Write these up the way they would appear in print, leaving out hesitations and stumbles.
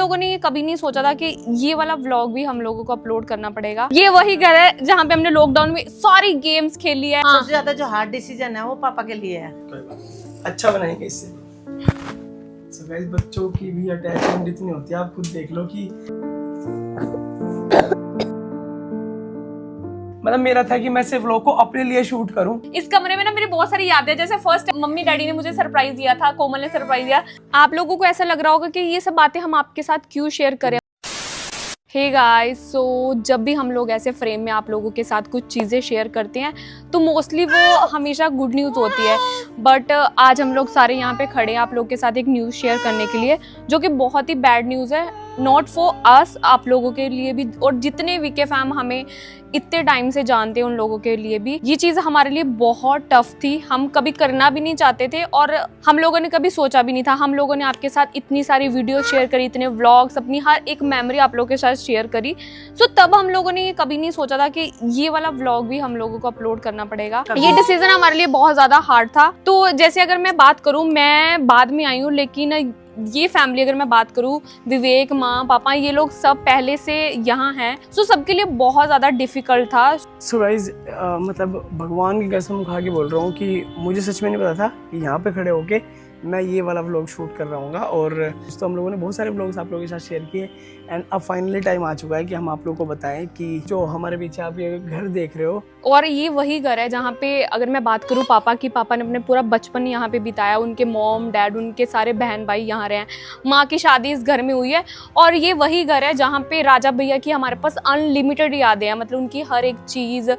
लोगों ने ये कभी नहीं सोचा था कि ये वाला व्लॉग भी हम लोगों को अपलोड करना पड़ेगा। ये वही घर है जहाँ पे हमने लॉकडाउन में सारी गेम्स खेली है। सबसे ज्यादा जो हार्ड डिसीजन है वो पापा के लिए है। अच्छा बनाएंगे इससे। So guys, बच्चों की भी अटैचमेंट इतनी होती है, आप खुद देख लो कि मतलब मेरा था कि मैं सिर्फ व्लॉग को अपने लिए शूट करूं। इस कमरे में ना मेरी बहुत सारी यादें हैं। जैसे फर्स्ट मम्मी डैडी ने मुझे सरप्राइज दिया था, कोमल ने सरप्राइज दिया। आप लोगों को ऐसा लग रहा होगा कि ये सब बातें हम आपके साथ क्यों शेयर करें। हे गाइस, सो जब भी हम लोग ऐसे फ्रेम में आप लोगों के साथ कुछ चीज़ें शेयर करते हैं तो मोस्टली वो हमेशा गुड न्यूज़ होती है। बट आज हम लोग सारे यहाँ पे खड़े हैं आप लोग के साथ एक न्यूज़ शेयर करने के लिए जो कि बहुत ही बैड न्यूज़ है। नॉट फॉर अस, आप लोगों के लिए भी, और जितने वीके फैम हमें इतने टाइम से जानते हैं उन लोगों के लिए भी ये चीज़ हमारे लिए बहुत टफ थी। हम कभी करना भी नहीं चाहते थे और हम लोगों ने कभी सोचा भी नहीं था। हम लोगों ने आपके साथ इतनी सारी वीडियो शेयर करी, इतने व्लॉग्स, अपनी हर एक मेमोरी आप लोगों के साथ शेयर करी। सो तब हम लोगों ने ये कभी नहीं सोचा था कि ये वाला व्लॉग भी हम लोगों को अपलोड करना पड़ेगा। ये डिसीजन हमारे लिए बहुत ज़्यादा हार्ड था। तो जैसे अगर मैं बात करूँ, मैं बाद में आई हूँ, लेकिन ये फैमिली अगर मैं बात करूँ, विवेक, माँ, पापा, ये लोग सब पहले से यहाँ हैं। सो सबके लिए बहुत ज़्यादा डिफिकल्ट था। सो गाइस, मतलब भगवान की कसम खा के बोल रहा हूँ कि मुझे सच में नहीं पता था कि यहाँ पे खड़े होके मैं ये वाला व्लॉग शूट कर रहा हूँ। और तो हम लोगों ने बहुत सारे व्लॉग्स आप लोगों के साथ शेयर किए एंड अब फाइनली टाइम आ चुका है कि हम आप लोगों को बताएं कि जो हमारे पीछे आप ये घर देख रहे हो, और ये वही घर है जहाँ पे अगर मैं बात करूँ पापा की, पापा ने अपने पूरा बचपन यहाँ पे बिताया। उनके मॉम डैड, उनके सारे बहन भाई यहाँ रहे हैं। माँ की शादी इस घर में हुई है। और ये वही घर है जहाँ पे राजा भैया की हमारे पास अनलिमिटेड यादें हैं। मतलब उनकी हर एक चीज़,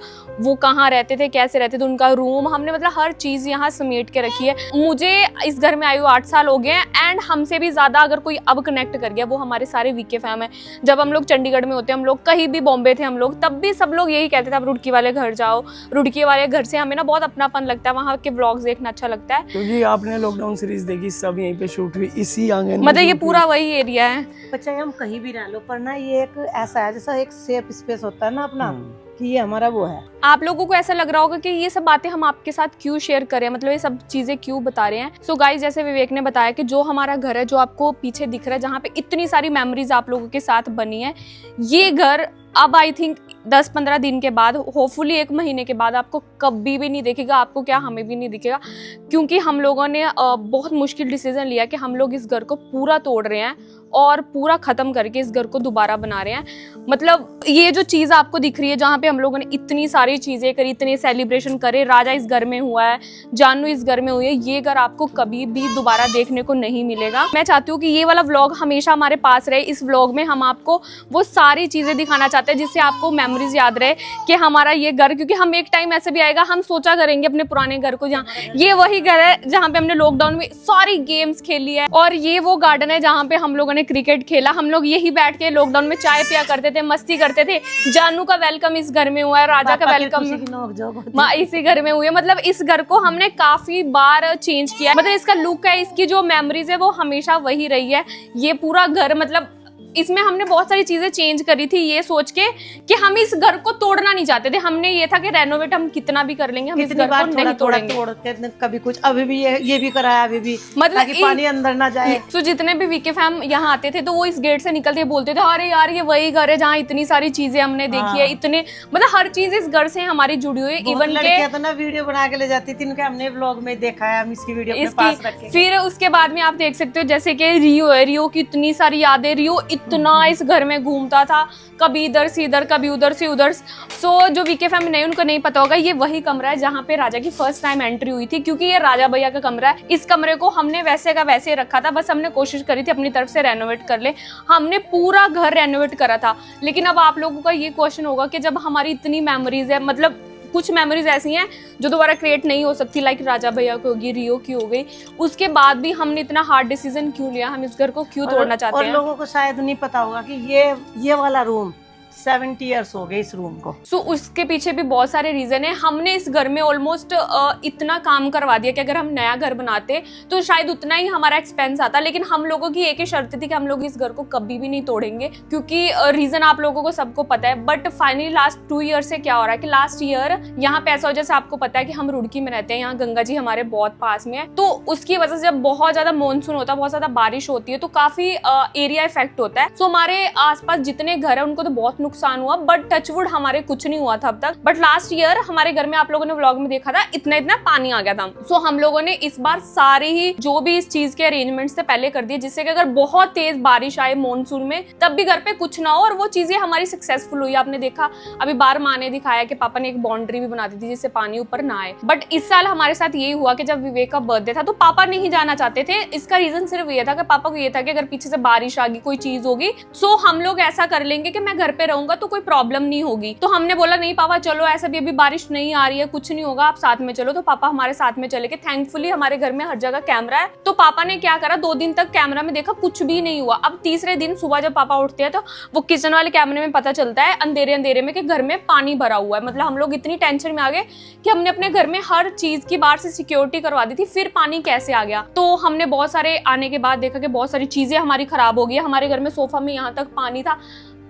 वो कहाँ रहते थे, कैसे रहते थे, उनका रूम, हमने मतलब हर चीज़ यहाँ समेट के रखी है। मुझे इस घर में आई हुई 8 साल हो गए हैं एंड हमसे भी ज़्यादा अगर कोई अब कनेक्ट कर गया वो हमारे सारे वीके फैम है। जब हम लोग चंडीगढ़ में होते, हम लोग कहीं भी, बॉम्बे थे हम लोग, तब भी सब लोग यही कहते थे आप रुड़की वाले घर जाओ। रुड़की वाले घर से हमें ना बहुत अपनापन लगता है, वहाँ के व्लॉग्स देखना अच्छा लगता है। क्योंकि आपने लॉकडाउन सीरीज देखी, सब यहीं पे शूट हुई, इसी आंगन, मतलब ये पूरा वही एरिया है। बच्चा हम कहीं भी रह लो, पर ना ये एक ऐसा है जैसा एक सेफ स्पेस होता है ना अपना, कि ये हमारा वो है। आप लोगों को ऐसा लग रहा होगा कि ये सब बातें हम आपके साथ क्यों शेयर करें, मतलब ये सब चीजें क्यों बता रहे हैं। सो गाइस, जैसे विवेक ने बताया कि जो हमारा घर है, जो आपको पीछे दिख रहा है, जहाँ पे इतनी सारी मेमोरीज आप लोगों के साथ बनी है, ये घर अब आई थिंक 10-15 दिन के बाद, होपफुली 1 महीने के बाद आपको कभी भी नहीं दिखेगा। आपको क्या, हमें भी नहीं दिखेगा, क्योंकि हम लोगों ने बहुत मुश्किल डिसीजन लिया कि हम लोग इस घर को पूरा तोड़ रहे हैं और पूरा ख़त्म करके इस घर को दोबारा बना रहे हैं। मतलब ये जो चीज़ आपको दिख रही है, जहाँ पे हम लोगों ने इतनी सारी चीज़ें करी, इतने सेलिब्रेशन करे, राजा इस घर में हुआ है, जानू इस घर में हुई है, ये घर आपको कभी भी दोबारा देखने को नहीं मिलेगा। मैं चाहती हूँ कि ये वाला व्लॉग हमेशा हमारे पास रहे। इस व्लॉग में हम आपको वो सारी चीज़ें दिखाना चाहते हैं जिससे आपको मेमोरीज याद रहे कि हमारा ये घर, क्योंकि हम एक टाइम ऐसे भी आएगा हम सोचा करेंगे अपने पुराने घर को, जहाँ ये वही घर है जहाँ पे हमने लॉकडाउन में सारी गेम्स खेली है। और ये वो गार्डन है जहाँ पे हम लोगों ने क्रिकेट खेला। हम लोग यही बैठ के लॉकडाउन में चाय पिया करते थे, मस्ती करते थे। जानू का वेलकम इस घर में हुआ है, राजा का वेलकम इसी घर में हुई है। मतलब इस घर को हमने काफी बार चेंज किया। मतलब इसका लुक है, इसकी जो मेमोरीज है वो हमेशा वही रही है। ये पूरा घर, मतलब इसमें हमने बहुत सारी चीजें चेंज करी थी ये सोच के कि हम इस घर को तोड़ना नहीं चाहते थे। हमने ये था कि रेनोवेट हम कितना भी कर लेंगे, हम इस घर को नहीं तोड़ेंगे। कभी कुछ, अभी भी ये भी कराया, अभी भी, मतलब ताकि पानी अंदर ना जाए। तो जितने भी वीके फैम यहाँ आते थे तो वो इस गेट से निकलते बोलते थे, अरे यार ये वही घर है जहाँ इतनी सारी चीजें हमने देखी है, इतने, मतलब हर चीज इस घर से हमारी जुड़ी हुई है। इवन के तो ना वीडियो बना के ले जाती थी, इनके हमने व्लॉग में देखा है, हम इसकी वीडियो अपने पास रखे। फिर उसके बाद में आप देख सकते हो जैसे कि रियो है, रियो की इतनी सारी यादें, रियो इतना इस घर में घूमता था, कभी इधर से इधर, कभी उधर से उधर। सो जो वीके फैमिली नहीं, उनको नहीं पता होगा, ये वही कमरा है जहाँ पे राजा की फर्स्ट टाइम एंट्री हुई थी, क्योंकि ये राजा भैया का कमरा है। इस कमरे को हमने वैसे का वैसे रखा था, बस हमने कोशिश करी थी अपनी तरफ से रेनोवेट कर ले। हमने पूरा घर रेनोवेट करा था। लेकिन अब आप लोगों का ये क्वेश्चन होगा कि जब हमारी इतनी मेमोरीज है, मतलब कुछ मेमोरीज ऐसी हैं जो दोबारा क्रिएट नहीं हो सकती, लाइक राजा भैया की होगी, रियो की हो गई, उसके बाद भी हमने इतना हार्ड डिसीजन क्यों लिया, हम इस घर को क्यों तोड़ना चाहते हैं। और लोगों को शायद नहीं पता होगा कि ये वाला रूम 70 ईयर्स हो गए इस रूम को। सो उसके पीछे भी बहुत सारे रीजन है। हमने इस घर में ऑलमोस्ट इतना काम करवा दिया कि अगर हम नया घर बनाते तो शायद उतना ही हमारा एक्सपेंस आता, लेकिन हम लोगों की एक ही शर्त थी कि हम लोग इस घर को कभी भी नहीं तोड़ेंगे, क्योंकि रीजन आप लोगों को सबको पता है। बट फाइनली लास्ट 2 ईयर से क्या हो रहा है कि लास्ट ईयर यहाँ पे ऐसा हो, जैसे आपको पता है कि हम रुड़की में रहते हैं, यहाँ गंगा जी हमारे बहुत पास में है, तो उसकी वजह से जब बहुत ज्यादा मानसून होता है, बहुत ज्यादा बारिश होती है, तो काफी एरिया इफेक्ट होता है। सो हमारे आसपास जितने घर है उनको तो बहुत नुकसान हुआ, बट टचवुड हमारे कुछ नहीं हुआ था अब तक। बट लास्ट ईयर हमारे घर में आप लोगों ने व्लॉग में देखा था, इतना इतना पानी आ गया था। सो हम लोगों ने इस बार सारे ही जो भी इस चीज के अरेंजमेंट्स थे पहले कर दिए, जिससे कि अगर बहुत तेज बारिश आए मानसून में तब भी घर पे कुछ ना हो, और वो चीजें हमारी सक्सेसफुल हुई। आपने देखा अभी बार माँ ने दिखाया कि पापा ने एक बाउंड्री भी बना दी थी जिससे पानी ऊपर ना आए। बट इस साल हमारे साथ यही हुआ कि जब विवेक का बर्थडे था तो पापा नहीं जाना चाहते थे। इसका रीजन सिर्फ ये था कि पापा को ये था कि अगर पीछे से बारिश आ गई, कोई चीज होगी, सो हम लोग ऐसा कर लेंगे कि मैं घर पे रहूंगा तो कोई प्रॉब्लम नहीं होगी। तो हमने बोला नहीं पापा चलो, ऐसा भी अभी बारिश नहीं आ रही है, कुछ नहीं होगा, आप साथ में चलो। तो पापा हमारे साथ में चले गए। थैंकफुली हमारे घर में हर जगह कैमरा है, तो पापा ने क्या करा, 2 दिन तक कैमरा में देखा, कुछ भी नहीं हुआ। अब तीसरे दिन सुबह जब पापा उठते हैं तो वो किचन वाले कैमरे में पता चलता है अंधेरे अंधेरे में कि घर में पानी भरा हुआ है। मतलब हम लोग इतनी टेंशन में आ गए कि हमने अपने घर में हर चीज की बाहर से सिक्योरिटी करवा दी थी, फिर पानी कैसे आ गया। तो हमने बहुत सारे आने के बाद देखा कि बहुत सारी चीजें हमारी खराब हो गई। हमारे घर में सोफा में यहाँ तक पानी था,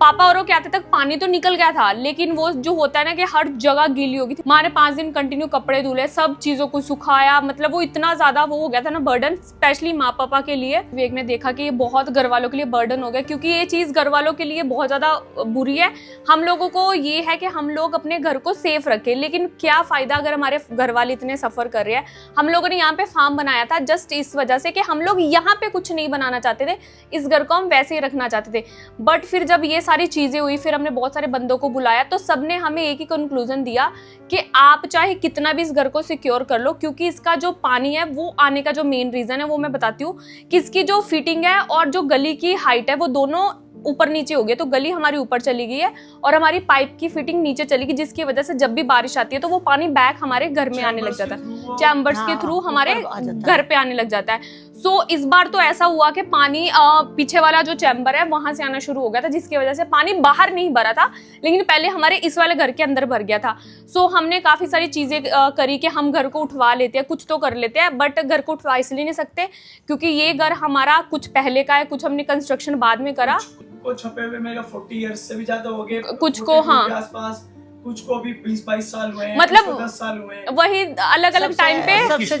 पापा और के आते तक पानी तो निकल गया था, लेकिन वो जो होता है ना कि हर जगह गीली हो गई थी। माँ ने 5 दिन कंटिन्यू कपड़े धुले, सब चीजों को सुखाया, मतलब वो इतना ज्यादा वो हो गया था ना बर्डन, स्पेशली माँ पापा के लिए। विवेक ने देखा कि ये बहुत घर वालों के लिए बर्डन हो गया, क्योंकि ये चीज घर वालों के लिए बहुत ज्यादा बुरी है। हम लोगों को ये है कि हम लोग अपने घर को सेफ रखें, लेकिन क्या फायदा अगर हमारे घर वाले इतने सफर कर रहे हैं। हम लोगों ने यहाँ पे फार्म बनाया था जस्ट इस वजह से कि हम लोग यहाँ पे कुछ नहीं बनाना चाहते थे, इस घर को हम वैसे ही रखना चाहते थे। बट फिर जब ये सारी चीजें हुई, फिर हमने बहुत सारे बंदों को बुलाया, तो सबने हमें एक ही कंक्लूजन दिया कि आप चाहे कितना भी इस घर को सिक्योर कर लो, क्योंकि इसका जो पानी है वो आने का जो मेन रीजन है वो मैं बताती हूँ कि इसकी जो फिटिंग है और जो गली की हाइट है वो दोनों ऊपर नीचे हो गए। तो गली हमारी ऊपर चली गई है और हमारी पाइप की फिटिंग नीचे चली गई, जिसकी वजह से जब भी बारिश आती है तो वो पानी बैक हमारे घर में आने लग जाता है, चैम्बर्स के थ्रू हमारे घर पे आने लग जाता है। सो इस बार तो ऐसा हुआ कि पानी पीछे वाला जो चैम्बर है वहां से आना शुरू हो गया था, जिसकी वजह से पानी बाहर नहीं भरा था, लेकिन पहले हमारे इस वाले घर के अंदर भर गया था। सो हमने काफी सारी चीजें करी कि हम घर को उठवा लेते हैं, कुछ तो कर लेते हैं, बट घर को उठवा इसलिए नहीं सकते क्योंकि ये घर हमारा कुछ पहले का है, कुछ हमने कंस्ट्रक्शन बाद में करा। को छपे हुए मेरा 40 इयर्स से भी ज्यादा हो गए, कुछ को हाँ आसपास, कुछ को भी 20-22 साल हुए हैं, मतलब 10 साल हुए हैं। वही अलग अलग टाइम पे सबसे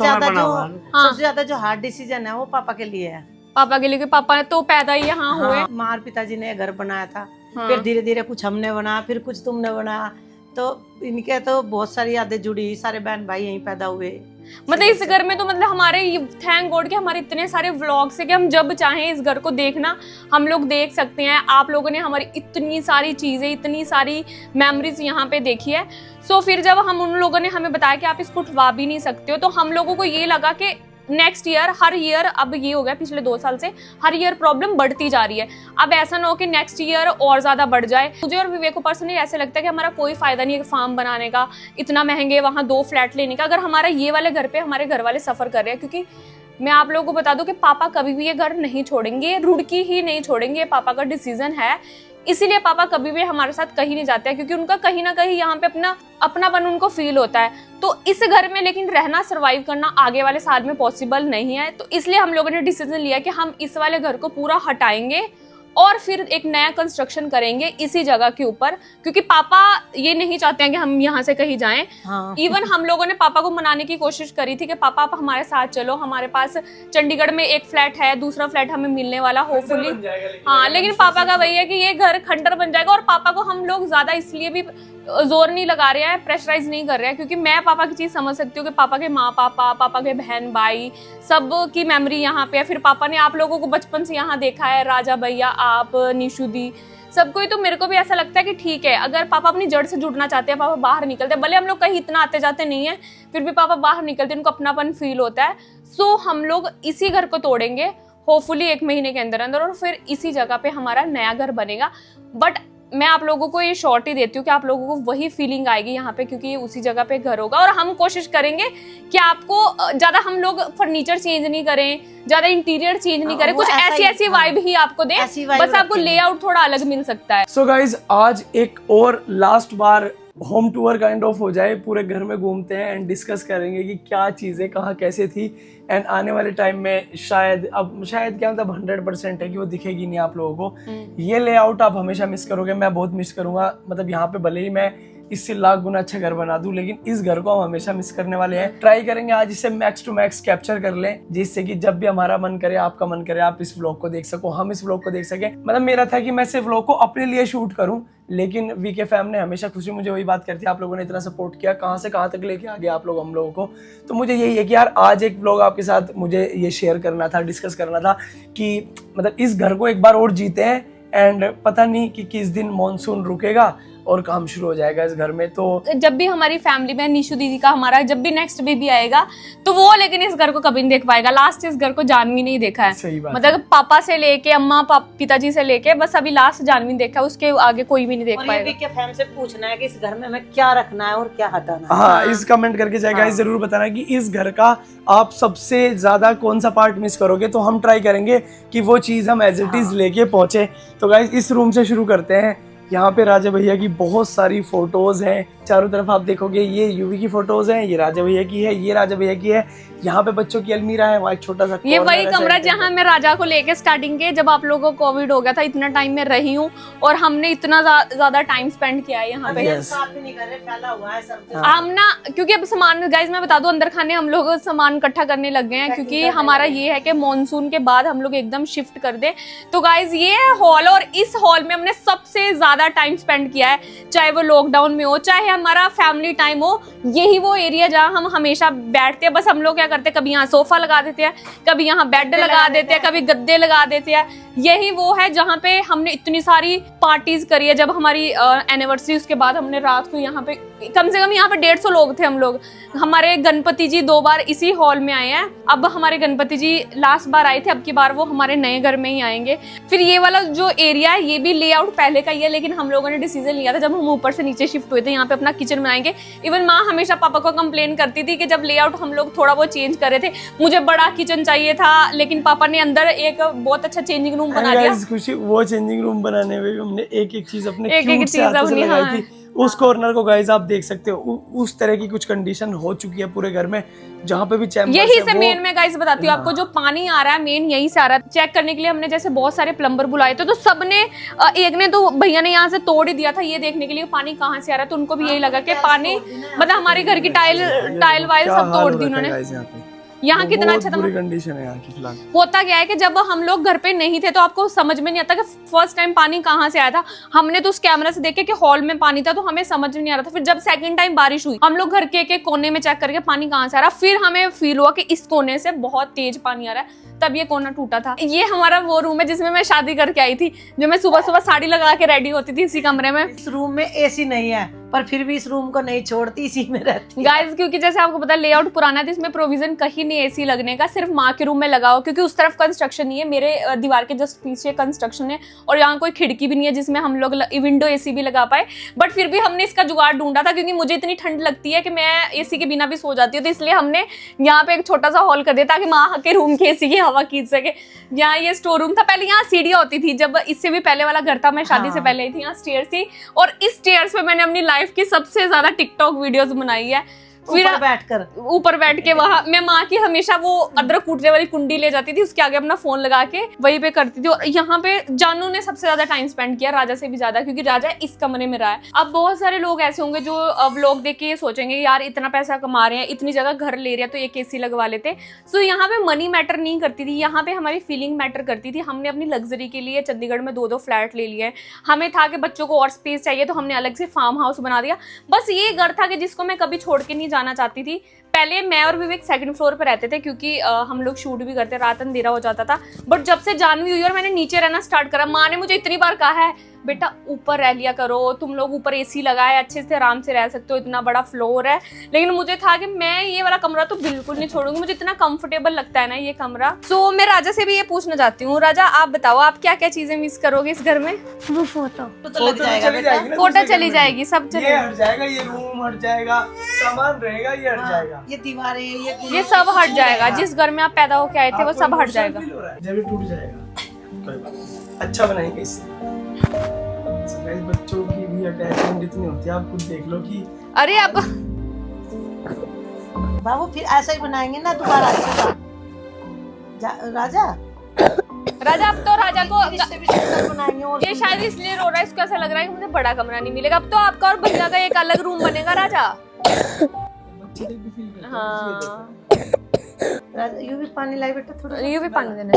ज्यादा जो हार्ड डिसीजन है वो पापा के लिए है। पापा के लिए, पापा तो पैदा ही यहाँ हुए। माँ और पिताजी ने घर बनाया था, हाँ। फिर धीरे धीरे कुछ हमने बनाया, फिर कुछ तुमने बनाया, तो इनके तो बहुत सारी यादें जुड़ी, सारे बहन भाई यहीं पैदा हुए। मतलब इस घर में तो मतलब हमारे थैंक गॉड कि हमारे इतने सारे व्लॉग्स है कि हम जब चाहें इस घर को देखना हम लोग देख सकते हैं। आप लोगों ने हमारी इतनी सारी चीजें, इतनी सारी मेमोरीज यहाँ पे देखी है। सो फिर जब हम उन लोगों ने हमें बताया कि आप इसको उठवा भी नहीं सकते हो, तो हम लोगों को ये लगा कि नेक्स्ट ईयर, हर ईयर, अब ये हो गया पिछले 2 साल से हर ईयर प्रॉब्लम बढ़ती जा रही है। अब ऐसा ना हो कि नेक्स्ट ईयर और ज्यादा बढ़ जाए। मुझे और विवेक को पर्सनली ऐसे लगता है कि हमारा कोई फायदा नहीं है फार्म बनाने का, इतना महंगे वहाँ 2 फ्लैट लेने का, अगर हमारा ये वाले घर पे हमारे घर वाले सफर कर रहे हैं। क्योंकि मैं आप लोगों को बता दूं कि पापा कभी भी ये घर नहीं छोड़ेंगे, रुड़की ही नहीं छोड़ेंगे, पापा का डिसीजन है। इसीलिए पापा कभी भी हमारे साथ कहीं नहीं जाते हैं, क्योंकि उनका कहीं ना कहीं यहाँ पे अपनापन उनको फील होता है। तो इस घर में लेकिन रहना, सरवाइव करना आगे वाले साल में पॉसिबल नहीं है। तो इसलिए हम लोगों ने डिसीजन लिया कि हम इस वाले घर को पूरा हटाएंगे और फिर एक नया कंस्ट्रक्शन करेंगे इसी जगह के ऊपर, क्योंकि पापा ये नहीं चाहते हैं कि हम यहाँ से कहीं जाएं। हाँ। इवन हम लोगों ने पापा को मनाने की कोशिश करी थी कि पापा आप हमारे साथ चलो, हमारे पास चंडीगढ़ में एक फ्लैट है, दूसरा फ्लैट हमें मिलने वाला होपफुली। हाँ, लेकिन पापा का वही है कि ये घर खंडर बन जाएगा। और पापा को हम लोग ज्यादा इसलिए भी जोर नहीं लगा रहे हैं, प्रेशराइज नहीं कर रहे हैं, क्योंकि मैं पापा की चीज समझ सकती हूँ कि पापा के माँ पापा, पापा के बहन भाई, सब की मेमोरी यहाँ पे है। फिर पापा ने आप लोगों को बचपन से यहाँ देखा है, राजा भैया, आप, निशु दी, सबको ही। तो मेरे को भी ऐसा लगता है कि ठीक है, अगर पापा अपनी जड़ से जुड़ना चाहते हैं, पापा बाहर निकलते हैं, भले हम लोग कहीं इतना आते जाते नहीं है, फिर भी पापा बाहर निकलते, उनको अपनापन फील होता है। सो हम लोग इसी घर को तोड़ेंगे होपफुली 1 महीने के अंदर अंदर, और फिर इसी जगह पे हमारा नया घर बनेगा। बट मैं आप लोगों को ये श्योरिटी देती हूँ कि आप लोगों को वही फीलिंग आएगी यहाँ पे, क्योंकि ये उसी जगह पे घर होगा। और हम कोशिश करेंगे कि आपको ज्यादा हम लोग फर्नीचर चेंज नहीं करें, ज्यादा इंटीरियर चेंज नहीं करें, कुछ ऐसी वाइब ही आपको दें, बस आपको लेआउट थोड़ा अलग मिल सकता है। सो गाइज आज एक और last bar home tour kind of हो जाए, पूरे घर में घूमते हैं एंड डिस्कस करेंगे कि क्या चीज़ें कहाँ कैसे थी एंड आने वाले टाइम में शायद क्या मतलब 100% है कि वो दिखेगी नहीं आप लोगों को। ये लेआउट आप हमेशा मिस करोगे, मैं बहुत मिस करूंगा। मतलब यहाँ पे भले ही मैं इससे लाख गुना अच्छा घर बना दूं, लेकिन इस घर को हम हमेशा मिस करने वाले हैं। ट्राई करेंगे आज इसे मैक्स टू मैक्स कैप्चर कर लें, जिससे कि जब भी हमारा मन करे, आपका मन करे, आप इस व्लॉग को देख सको, हम इस व्लॉग को देख सके। मतलब मेरा था कि मैं सिर्फ व्लॉग को अपने लिए शूट करूं, लेकिन वीके फैम ने हमेशा खुशी मुझे वही बात करती है, आप लोगों ने इतना सपोर्ट किया, कहाँ से कहाँ तक लेके आ गए आप लोग हम लोगों को। तो मुझे यही है कि यार आज एक व्लॉग आपके साथ मुझे ये शेयर करना था, डिस्कस करना था कि मतलब इस घर को एक बार और जीते हैं एंड पता नहीं कि किस दिन मॉनसून रुकेगा और काम शुरू हो जाएगा इस घर में। तो जब भी हमारी फैमिली में निशु दीदी का हमारा जब भी नेक्स्ट बेबी आएगा तो वो लेकिन इस घर को कभी नहीं देख पाएगा। लास्ट इस घर को जानवी नहीं देखा है, सही बात मतलब पापा से लेके अम्मा पिताजी से लेके बस अभी लास्ट जानवी देखा है, उसके आगे कोई भी नहीं देख पाएगा। वीके फैम से पूछना है कि इस घर में हमें क्या रखना है और क्या हटाना है। हाँ, इस कमेंट करके जाएगा, इस जरूर बताना कि इस घर का आप सबसे ज्यादा कौन सा पार्ट मिस करोगे, तो हम ट्राई करेंगे कि वो चीज हम एज इट इज लेके पहुंचे। तो गाइस इस रूम से शुरू करते हैं। यहाँ पे राजा भैया की बहुत सारी फोटोज हैं, चारों तरफ आप देखोगे ये यूवी की फोटोज हैं, ये राजा भैया की है, ये राजा भैया की है। यहाँ पे बच्चों की अलमीरा है, वहाँ एक छोटा सा ये वही कमरा जहाँ मैं राजा को लेके स्टार्टिंग के जब आप लोगों को कोविड हो गया था इतना टाइम में रही हूँ और हमने इतना ज्यादा टाइम स्पेंड किया है यहाँ पे। हम ना क्योंकि अब सामान गाइस मैं बता दूं, अंदर खाने हम लोग सामान इकट्ठा करने लग गए हैं, क्योंकि हमारा ये है कि मॉनसून के बाद हम लोग एकदम शिफ्ट कर दे। तो गाइस ये है हॉल और इस हॉल में हमने सबसे ज्यादा टाइम स्पेंड किया है, चाहे वो लॉकडाउन में हो चाहे हमारा फैमिली टाइम हो। यही वो एरिया जहाँ हम हमेशा बैठते हैं। बस हम लोग क्या करते हैं, कभी यहाँ सोफा लगा देते हैं, कभी यहाँ बेड लगा देते हैं, कभी गद्दे लगा देते हैं। यही वो है जहाँ पे हमने इतनी सारी पार्टीज करी है। जब हमारी एनिवर्सरी उसके बाद हमने रात को यहाँ पे कम से कम यहाँ पे 150 लोग थे हम लोग। हमारे गणपति जी 2 बार इसी हॉल में आए हैं। अब हमारे गणपति जी लास्ट बार आए थे, अब की बार वो हमारे नए घर में ही आएंगे। फिर ये वाला जो एरिया है ये भी लेआउट पहले का ही है, लेकिन हम लोगों ने डिसीजन लिया था जब हम ऊपर से नीचे शिफ्ट हुए थे यहाँ पे अपना किचन बनाएंगे। इवन माँ हमेशा पापा को कंप्लेन करती थी कि जब लेआउट हम लोग थोड़ा बहुत चेंज कर रहे थे, मुझे बड़ा किचन चाहिए था, लेकिन पापा ने अंदर एक बहुत अच्छा चेंजिंग रूम बना दिया। खुशी वो चेंजिंग रूम बनाने में भी हमने एक एक चीज अपने एक चीज अपनी लगाई थी। उस कॉर्नर को गाइस आप देख सकते हो, उस तरह की कुछ कंडीशन हो चुकी है पूरे घर में, जहाँ पे भी चैम्बर यही से मेन मैं गाइस बताती हूँ आपको, जो पानी आ रहा है मेन यही से आ रहा है। चेक करने के लिए हमने जैसे बहुत सारे प्लम्बर बुलाए थे, तो सबने एक ने तो भैया ने यहाँ से तोड़ ही दिया था ये देखने के लिए पानी कहाँ से आ रहा है। तो उनको भी यही लगा कि पानी मतलब हमारे घर की टाइल वाइल सब तोड़ दी उन्होंने। यहाँ कितना अच्छा था, बुरी कंडीशन है यहाँ की फिलहाल। होता क्या है कि जब हम लोग घर पे नहीं थे तो आपको समझ में नहीं आता कि फर्स्ट टाइम पानी कहाँ से आया था। हमने तो उस कैमरा से देखे कि हॉल में पानी था, तो हमें समझ में नहीं आ रहा था। फिर जब सेकंड टाइम बारिश हुई, हम लोग घर के एक कोने में चेक करके पानी कहाँ से आ रहा, फिर हमें फील हुआ कि इस कोने से बहुत तेज पानी आ रहा है, तब ये कोना टूटा था। ये हमारा वो रूम है जिसमें मैं शादी करके आई थी, जो मैं सुबह सुबह साड़ी लगा के रेडी होती थी इसी कमरे में। इस रूम में एसी नहीं है, पर फिर भी इस रूम को नहीं छोड़ती, इसी में रहती गाइस क्योंकि जैसे आपको पता है लेआउट पुराना है, तो इसमें प्रोविजन कहीं नहीं एसी लगने का, सिर्फ माँ के रूम में लगाओ, क्योंकि उस तरफ कंस्ट्रक्शन नहीं है। मेरे दीवार के जस्ट पीछे कंस्ट्रक्शन है और यहाँ कोई खिड़की भी नहीं है जिसमें हम लोग विंडो एसी भी लगा पाए। बट फिर भी हमने इसका जुगाड़ ढूंढा था, क्योंकि मुझे इतनी ठंड लगती है कि मैं एसी के बिना भी सो जाती हूँ। तो इसलिए हमने यहाँ पे एक छोटा सा हॉल कर दिया ताकि माँ के रूम के एसी की हवा खींच सके। यहाँ ये स्टोर रूम था, पहले यहाँ सीढ़ियाँ होती थी, जब इससे भी पहले वाला घर था, मैं शादी से पहले ही थी, यहाँ स्टेयर्स थी। और इस स्टेयर्स पे मैंने अपनी लाइफ की सबसे ज्यादा टिकटॉक वीडियोस बनाई है। फिर ऊपर बैठ के वहाँ मैं माँ की हमेशा वो अदरक कूटने वाली कुंडी ले जाती थी, उसके आगे अपना फोन लगा के वहीं पे करती थी। और यहाँ पे जानू ने सबसे ज्यादा टाइम स्पेंड किया, राजा से भी ज्यादा, क्योंकि राजा इस कमरे में रहा है। अब बहुत सारे लोग ऐसे होंगे जो व्लॉग देख के ये सोचेंगे यार इतना पैसा कमा रहे हैं, इतनी जगह घर ले रहे हैं, तो एक एसी लगवा लेते। सो यहाँ पे मनी मैटर नहीं करती थी, यहाँ पे हमारी फीलिंग मैटर करती थी। हमने अपनी लग्जरी के लिए चंडीगढ़ में 2-2 फ्लैट ले लिए। हमें था कि बच्चों को और स्पेस चाहिए, तो हमने अलग से फार्म हाउस बना दिया। बस ये घर था कि जिसको मैं कभी छोड़ के नहीं जाना चाहती थी। पहले मैं और विवेक 2nd फ्लोर पर रहते थे, क्योंकि हम लोग शूट भी करते, रात अंधेरा हो जाता था। बट जब से जानवी हुई और मैंने नीचे रहना स्टार्ट करा, माँ ने मुझे इतनी बार कहा है बेटा ऊपर रह लिया करो, तुम लोग ऊपर एसी लगाए अच्छे से आराम से रह सकते हो, इतना बड़ा फ्लोर है। लेकिन मुझे था कि मैं ये वाला कमरा तो बिल्कुल नहीं छोड़ूंगी, मुझे इतना कंफर्टेबल लगता है ना ये कमरा। सो मैं राजा से भी ये पूछना चाहती हूँ, राजा आप बताओ आप क्या क्या चीजें मिस करोगे इस घर में? वो फोटो तो लग जाएगा बेटा। फोटो चली जाएगी, सब ये चलेगा, हट जाएगा, ये रूम हट जाएगा, सामान रहेगा, ये हट जाएगा, ये दीवारें ये सब हट जाएगा। जिस घर में आप पैदा होके आए थे वो सब हट जाएगा। जब ये टूट जाएगा कोई बात नहीं, अच्छा बनाएंगे इससे। बच्चों की भी अटैचमेंट इतनी होती है, आप खुद देख लो कि अरे अब बाबू फिर ऐसा ही बनाएंगे ना दोबारा से। राजा राजा अब तो राजा को इससे भी सुंदर बनाएंगे। और ये शायद इसलिए रो रहा है, इसको ऐसा लग रहा है कि मुझे बड़ा कमरा नहीं मिलेगा। अब तो आपका और भैया का एक अलग रूम बनेगा राजा। बच्चे भी फील करते हैं। हाँ राजा यू भी पानी लाई बेटा, थोड़ा ये भी पानी देना।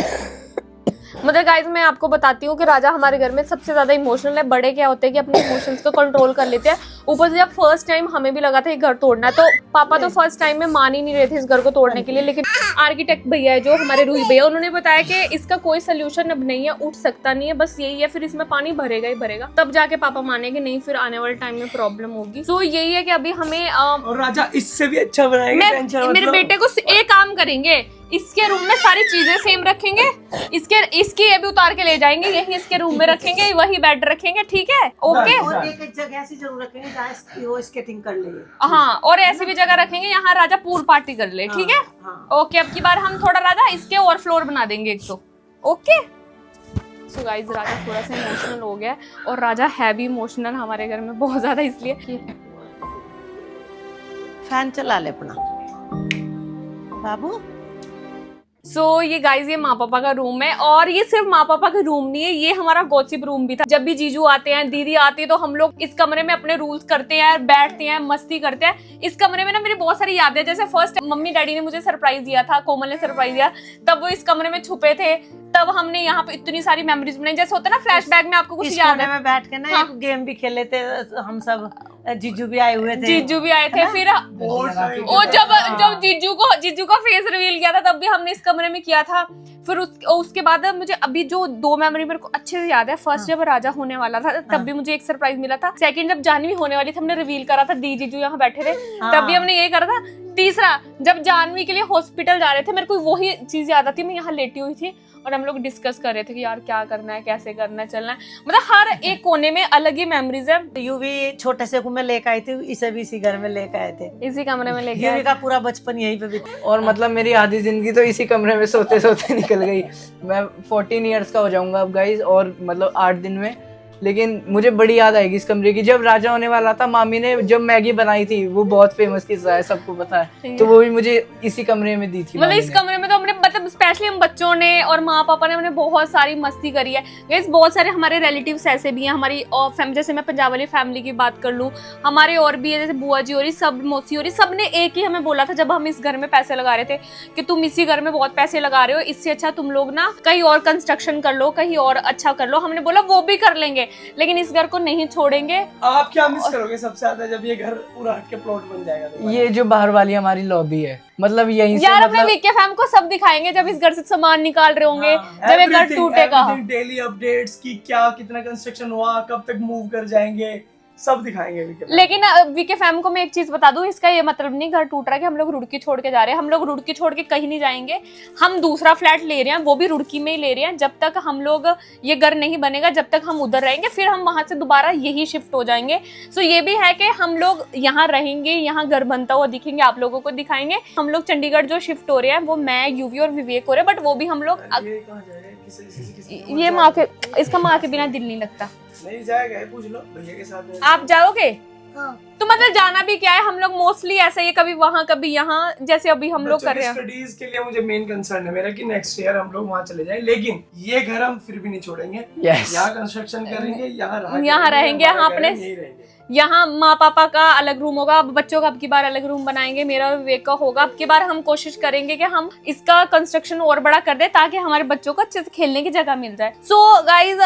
मतलब गाइस मैं आपको बताती हूँ कि राजा हमारे घर में सबसे ज्यादा इमोशनल है। बड़े क्या होते हैं कि अपने इमोशंस को कंट्रोल कर लेते हैं। ऊपर से जब फर्स्ट टाइम हमें भी लगा था ये घर तोड़ना, तो पापा तो फर्स्ट टाइम में मान ही नहीं रहे थे इस घर को तोड़ने के लिए। लेकिन आर्किटेक्ट भैया है जो हमारे रूही भैया, उन्होंने बताया कि इसका कोई सोल्यूशन अब नहीं है, उठ सकता नहीं है, बस यही है, फिर इसमें पानी भरेगा ही भरेगा, तब जाके पापा मानेंगे, नहीं फिर आने वाले टाइम में प्रॉब्लम होगी। तो यही है कि अभी हमें और राजा इससे भी अच्छा बनाएंगे, टेंशन मेरे बेटे को एक काम करेंगे, इसके रूम में सारी चीजें सेम रखेंगे, इसकी ये भी उतार के ले जाएंगे, यही इसके रूम में रखेंगे, वही बेड रखेंगे, ठीक है ओके। और एक जगह ऐसी जरूर रखेंगे जहाँ वो स्केटिंग कर ले। हाँ और ऐसी भी जगह रखेंगे यहाँ राजा पूल पार्टी कर ले, ठीक है ओके। अब की बार हम थोड़ा राजा इसके और फ्लोर बना देंगे एक तो, ओके। सो गाइस राजा थोड़ा सा इमोशनल हो गया और राजा है भी इमोशनल हमारे घर में बहुत ज्यादा, इसलिए फैन चला ले अपना बाबू। सो ये गाइज ये माँ पापा का रूम है, और ये सिर्फ माँ पापा का रूम नहीं है, ये हमारा गॉसिप रूम भी था। जब भी जीजू आते हैं, दीदी आती है, तो हम लोग इस कमरे में अपने रूल्स करते हैं, बैठते हैं, मस्ती करते हैं। इस कमरे में ना मेरी बहुत सारी यादें, जैसे फर्स्ट मम्मी डैडी ने मुझे सरप्राइज दिया था, कोमल ने सरप्राइज दिया, तब वो इस कमरे में छुपे थे, तब हमने यहाँ पे इतनी सारी मेमोरीज बनाई। जैसे होता है ना फ्लैशबैक में, आपको कुछ याद है? में बैठ के ना एक गेम भी खेले थे हम सब, जीजू भी आए हुए थे, जीजू भी आए थे, फिर वो जब जीजू का फेस रिवील किया था तब भी हमने इस कमरे में किया था। फिर उसके बाद मुझे अभी जो दो मेमोरी मेरे को अच्छे से याद है। फर्स्ट जब राजा होने वाला था तब भी मुझे एक सरप्राइज मिला था। सेकंड जब जानवी होने वाली थी, हमने रिवील करा था, दी जीजू यहाँ बैठे थे, तब भी हमने ये करा था। तीसरा जब जानवी के लिए हॉस्पिटल जा रहे थे, मेरे को वही चीज याद आती है, मैं यहाँ लेटी हुई थी और हम लोग डिस्कस कर रहे थे कि यार क्या करना है, कैसे करना है, चलना है। मतलब हर एक कोने में अलग ही मेमोरीज है। यू भी छोटे से को मैं लेकर आई थी, इसे भी इसी घर में लेकर आए थे, इसी कमरे में लेके यूवी का पूरा बचपन यहीं पे भी। और मतलब मेरी आधी जिंदगी तो इसी कमरे में सोते सोते निकल गई। मैं 14 इयर्स का हो जाऊंगा अब गाइज, और मतलब 8 दिन में। लेकिन मुझे बड़ी याद आएगी इस कमरे की। जब राजा होने वाला था, मामी ने जब मैगी बनाई थी, वो बहुत फेमस किस्सा है, सबको पता है, तो वो भी मुझे इसी कमरे में दी थी। मतलब इस कमरे में तो हमने मतलब स्पेशली हम बच्चों ने और माँ पापा ने हमने बहुत सारी मस्ती करी है। गाइस बहुत सारे हमारे रिलेटिव्स ऐसे भी हैं, हमारी जैसे मैं पंजाब वाली फैमिली की बात कर लूँ, हमारे और भी है, जैसे बुआ जी हो रही, सब मौसी हो रही, सब ने एक ही हमें बोला था जब हम इस घर में पैसे लगा रहे थे कि तुम इसी घर में बहुत पैसे लगा रहे हो, इससे अच्छा तुम लोग ना कहीं और कंस्ट्रक्शन कर लो, कहीं और अच्छा कर लो। हमने बोला वो भी कर लेंगे, लेकिन इस घर को नहीं छोड़ेंगे। आप क्या मिस करोगे सबसे ज्यादा जब ये घर पूरा हट के प्लॉट बन जाएगा तो? ये जो बाहर वाली हमारी लॉबी है, मतलब यहीं से यार अपने मतलब वीके फैम को सब दिखाएंगे जब इस घर से सामान निकाल रहे होंगे, जब ये घर टूटेगा। डेली अपडेट्स की क्या, कितना कंस्ट्रक्शन हुआ, कब तक मूव कर जाएंगे, सब दिखाएंगे वीके। लेकिन वीके फैम को मैं एक चीज बता दूं, इसका ये मतलब नहीं घर टूट रहा है कि हम लोग रुड़की छोड़ के जा रहे हैं। हम लोग रुड़की छोड़ के कहीं नहीं जाएंगे, हम दूसरा फ्लैट ले रहे हैं, वो भी रुड़की में ही ले रहे हैं। जब तक हम लोग ये घर नहीं बनेगा, जब तक हम उधर रहेंगे, फिर हम वहां से दोबारा यही शिफ्ट हो जाएंगे। सो ये भी है कि हम लोग यहाँ रहेंगे, यहाँ घर बनता हुआ दिखेंगे, आप लोगों को दिखाएंगे। हम लोग चंडीगढ़ जो शिफ्ट हो रहे हैं, वो मैं, यूवी और विवेक हो रहे हैं, बट वो भी हम लोग ये माँ के, इसका माँ के बिना दिल नहीं लगता। नहीं जाएगा, पूछ लो भैया के साथ। आप जाओगे? हाँ। तो मतलब जाना भी क्या है, हम लोग मोस्टली ऐसा ही कभी वहाँ कभी यहाँ, जैसे अभी हम लोग कर रहे हैं। स्टडीज के लिए मुझे मेन कंसर्न है मेरा कि नेक्स्ट ईयर हम लोग वहाँ चले जाएं, लेकिन ये घर हम फिर भी नहीं छोड़ेंगे। Yes. यहाँ कंस्ट्रक्शन करेंगे, यहाँ रहेंगे, यहाँ अपने यहाँ माँ पापा का अलग रूम होगा, अब बच्चों का अब की बार अलग रूम बनाएंगे, मेरा और विवेक का होगा। अब की बार हम कोशिश करेंगे कि हम इसका कंस्ट्रक्शन और बड़ा कर दे ताकि हमारे बच्चों को अच्छे से खेलने की जगह मिल जाए। सो गाइज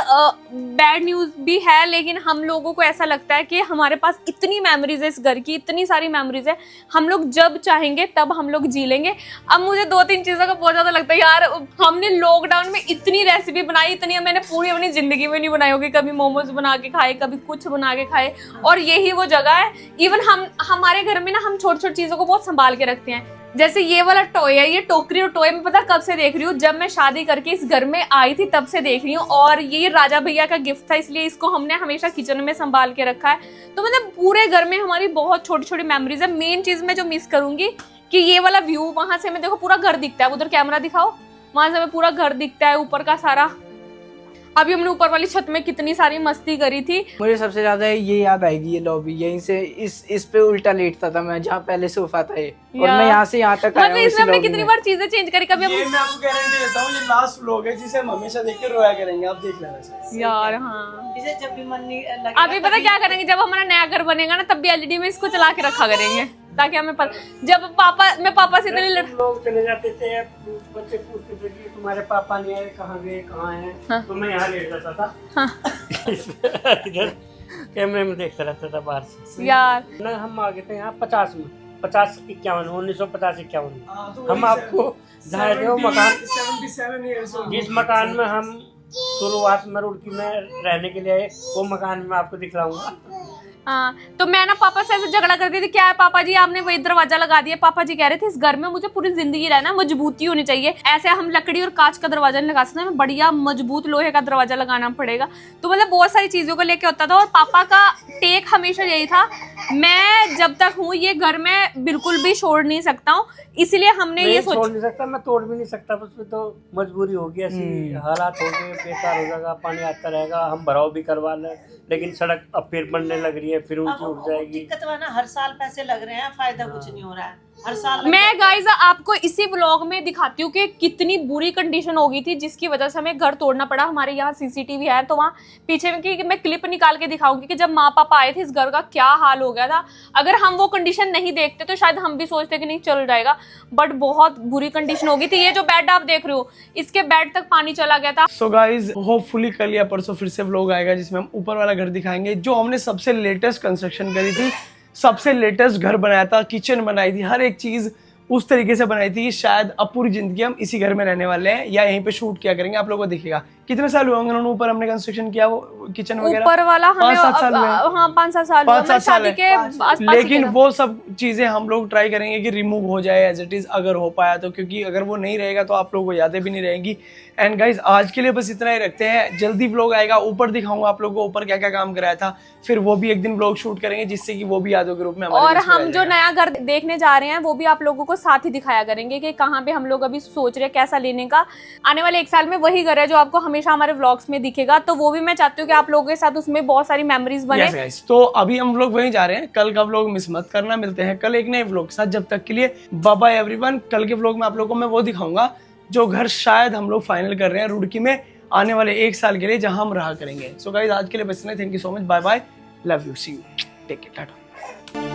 बैड न्यूज भी है, लेकिन हम लोगों को ऐसा लगता है कि हमारे पास इतनी मेमोरीज है इस घर की, इतनी सारी मेमोरीज है, हम लोग जब चाहेंगे तब हम लोग जी लेंगे। अब मुझे 2-3 चीजों का बहुत ज्यादा लगता है यार, हमने लॉकडाउन में इतनी रेसिपी बनाई, इतनी मैंने पूरी अपनी जिंदगी में नहीं बनाई होगी। कभी मोमोज बना के खाए, कभी कुछ बना के खाए, और यही वो जगह है। इवन हमारे घर में ना हम छोटी छोटी चीजों को बहुत संभाल के रखते हैं। जैसे ये वाला टॉय है, ये टोकरी और टॉय में पता कब से देख रही हूँ, जब मैं शादी करके इस घर में आई थी तब से देख रही हूँ। और ये राजा भैया का गिफ्ट था, इसलिए इसको हमने हमेशा किचन में संभाल के रखा है। तो मतलब पूरे घर में हमारी बहुत छोटी छोटी मेमोरीज है। मेन चीज मैं जो मिस करूंगी कि ये वाला व्यू, वहां से मैं देखो पूरा घर दिखता है, उधर कैमरा दिखाओ, वहां से मैं पूरा घर दिखता है, ऊपर का सारा। अभी हमने ऊपर वाली छत में कितनी सारी मस्ती करी थी। मुझे सबसे ज्यादा ये याद आएगी, ये लॉबी, यहीं से इस पे उल्टा लेटता था मैं, जहाँ पहले सोफा था ये, और मैं यहाँ से यहाँ तक आया मतलब हूँ इसमें इसी हमने lobby कितनी में। बार चीजें चेंज करी। कभी ये हम मैं आपको गारंटी देता हूँ, ये लास्ट व्लॉग है जिसे हम हमेशा देख के रोया करेंगे, आप देख लेना यार हाँ, इसे जब भी मन नहीं लगेगा अभी पता क्या करेंगे, जब हमारा नया घर बनेगा ना तब भी एलईडी में इसको चला के रखा करेंगे, ताकि हमें जब मैं पापा से इतनी लोग चले जाते थे, बच्चे पूछते थे कि तुम्हारे पापा नहीं आए, कहाँ गए, कहाँ हैं। हाँ। तो मैं यहाँ लेट जाता था, हाँ। इधर कैमरे में देखता रहता था बाहर से। यार ना हम आ गए थे यहाँ 50 में, 50-51, 1950-51। तो हम आपको दिखाए थे वो मकान, 77 years old। जिस मकान में हम शुरुआत में रुड़की में रहने के लिए आए, वो मकान में आपको दिखलाऊंगा। हाँ, तो मैं ना पापा से ऐसे झगड़ा करती थी, क्या है पापा जी आपने वही दरवाजा लगा दिया। पापा जी कह रहे थे इस घर में मुझे पूरी जिंदगी रहना, मजबूती होनी चाहिए। ऐसे हम लकड़ी और कांच का दरवाजा नहीं लगा सकते, हमें बढ़िया मजबूत लोहे का दरवाजा लगाना पड़ेगा। तो मतलब बहुत सारी चीजों को लेके होता था, और पापा का टेक हमेशा यही था, मैं जब तक हूँ ये घर में बिल्कुल भी छोड़ नहीं सकता हूँ। इसलिए हमने ये छोड़ सोचा, नहीं सकता, मैं तोड़ भी नहीं सकता, बस में तो मजबूरी होगी, ऐसी हालात हो गए, बेकार हो जाएगा, पानी आता रहेगा, हम भराव भी करवा लें, लेकिन सड़क अब फिर बनने लग रही है, फिर ऊंची उठ जाएगी। दिक्कत हुआ ना, हर साल पैसे लग रहे हैं, फायदा कुछ नहीं हो रहा है, हर साल लग मैं जाता है। गाइस आपको इसी व्लॉग में दिखाती हूँ कि कितनी बुरी कंडीशन हो गई थी, जिसकी वजह से हमें घर तोड़ना पड़ा। हमारे यहाँ सीसीटीवी है, तो वहाँ पीछे में कि मैं क्लिप निकाल के दिखाऊंगी कि जब माँ पापा आए थे इस घर का क्या हाल हो गया था। अगर हम वो कंडीशन नहीं देखते तो शायद हम भी सोचते कि नहीं चल जाएगा, बट बहुत बुरी कंडीशन हो गई थी। ये जो बेड आप देख रहे हो, इसके बेड तक पानी चला गया था। सो गाइज होपफुली कल या परसों फिर से व्लॉग आएगा जिसमें हम ऊपर वाला घर दिखाएंगे, जो हमने सबसे लेटेस्ट कंस्ट्रक्शन करी थी, सबसे लेटेस्ट घर बनाया था, किचन बनाई थी, हर एक चीज उस तरीके से बनाई थी। शायद अब पूरी जिंदगी हम इसी घर में रहने वाले हैं या यहीं पे शूट किया करेंगे, आप लोगों को दिखेगा। कितने साल हुए होंगे उन्होंने ऊपर हमने कंस्ट्रक्शन किया, वो किचन वगैरह? ऊपर वाला हमें 5-7 साल हुए। हाँ 5-7 साल हुए, 5-7 साल शादी के आसपास ही लेकिन थे। वो सब चीजें हम लोग ट्राई करेंगे कि रिमूव हो जाए एज इट इज, अगर हो पाया तो, क्योंकि अगर वो नहीं रहेगा तो आप लोगों को यादें भी नहीं रहेंगी। एंड गाइज आज के लिए बस इतना ही रखते हैं, जल्दी व्लॉग आएगा, ऊपर दिखाऊंगा आप लोगों को ऊपर क्या क्या काम कराया था, फिर वो भी एक दिन व्लॉग शूट करेंगे जिससे कि वो भी यादों के रूप में हमारे और बीच में हम रह जो जाएगा। नया घर देखने जा रहे हैं वो भी आप लोगों को साथ ही दिखाया करेंगे कि कहाँ पे हम लोग अभी सोच रहे हैं कैसा लेने का। आने वाले 1 साल में वही घर है जो आपको हमेशा हमारे व्लॉग्स में दिखेगा, तो वो भी मैं चाहती हूँ कि आप लोगों के साथ उसमें बहुत सारी मेमोरीज बने। Yes, guys. तो अभी हम लोग वहीं जा रहे हैं, कल का व्लॉग मिस मत करना, मिलते हैं कल एक नए व्लॉग के साथ। जब तक के लिए बाय बाय एवरीवन। कल के व्लॉग में आप लोगों को मैं वो दिखाऊंगा जो घर शायद हम लोग फाइनल कर रहे हैं रुड़की में आने वाले 1 साल के लिए, जहां हम रहा करेंगे। सो गाइस आज के लिए बस इतना ही, thank you so much, bye bye, love you, see you, take care, Tata.